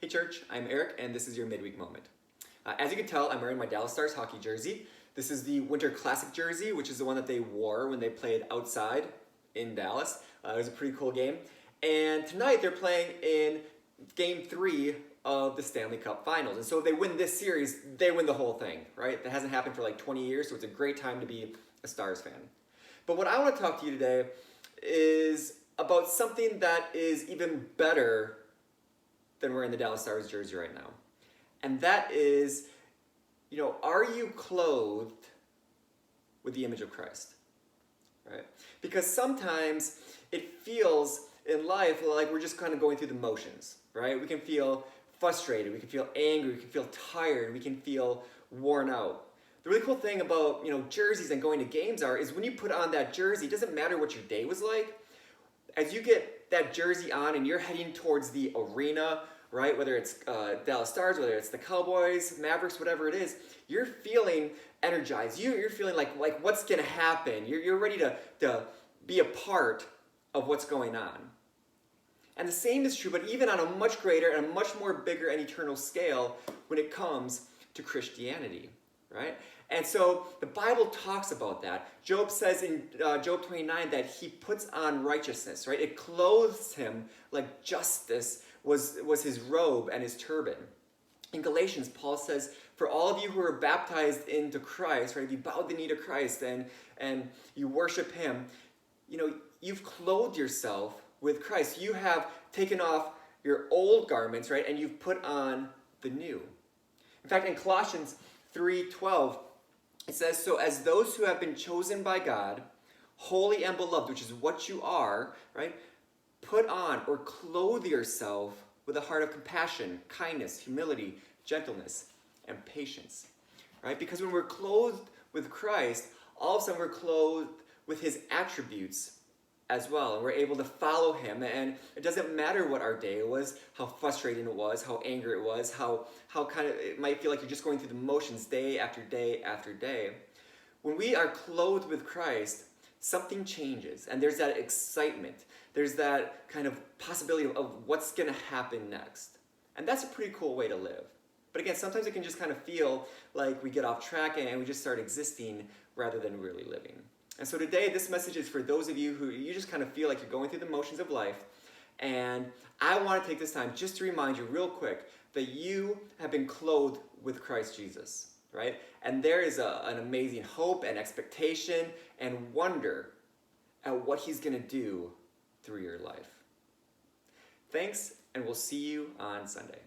Hey church, I'm Eric and this is your Midweek Moment. As you can tell, I'm wearing my Dallas Stars hockey jersey. This is the Winter Classic jersey, which is the one that they wore when they played outside in Dallas. It was a pretty cool game. And tonight they're playing in Game 3 of the Stanley Cup Finals. And so if they win this series, they win the whole thing, right? That hasn't happened for like 20 years, so it's a great time to be a Stars fan. But what I want to talk to you today is about something that is even better than wearing the Dallas Stars jersey right now. And that is, are you clothed with the image of Christ? Right? Because sometimes it feels in life like we're just kind of going through the motions, right? We can feel frustrated, we can feel angry, we can feel tired, we can feel worn out. The really cool thing about, jerseys and going to games is when you put on that jersey, it doesn't matter what your day was like. As you get that jersey on and you're heading towards the arena, right? Whether it's Dallas Stars, whether it's the Cowboys, Mavericks, whatever it is, you're feeling energized. You're feeling like what's going to happen. You're ready to be a part of what's going on. And the same is true, but even on a much greater and a much more bigger and eternal scale when it comes to Christianity, right? And so the Bible talks about that. Job says in Job 29 that he puts on righteousness, right? It clothes him like justice was his robe and his turban. In Galatians, Paul says, for all of you who are baptized into Christ, right? If you bow the knee to Christ and you worship him, you've clothed yourself with Christ. You have taken off your old garments, right? And you've put on the new. In fact, in Colossians 3:12, it says, so as those who have been chosen by God, holy and beloved, which is what you are, right? Put on or clothe yourself with a heart of compassion, kindness, humility, gentleness, and patience, right? Because when we're clothed with Christ, all of a sudden we're clothed with his attributes as well, and we're able to follow him. And it doesn't matter what our day was, how frustrating it was, how angry it was, how kind of it might feel like you're just going through the motions day after day after day. When we are clothed with Christ, something changes, and there's that excitement. There's that kind of possibility of what's going to happen next. And that's a pretty cool way to live. But again, sometimes it can just kind of feel like we get off track and we just start existing rather than really living. And so today, this message is for those of you who you just kind of feel like you're going through the motions of life. And I want to take this time just to remind you real quick that you have been clothed with Christ Jesus, right? And there is an amazing hope and expectation and wonder at what he's going to do through your life. Thanks, and we'll see you on Sunday.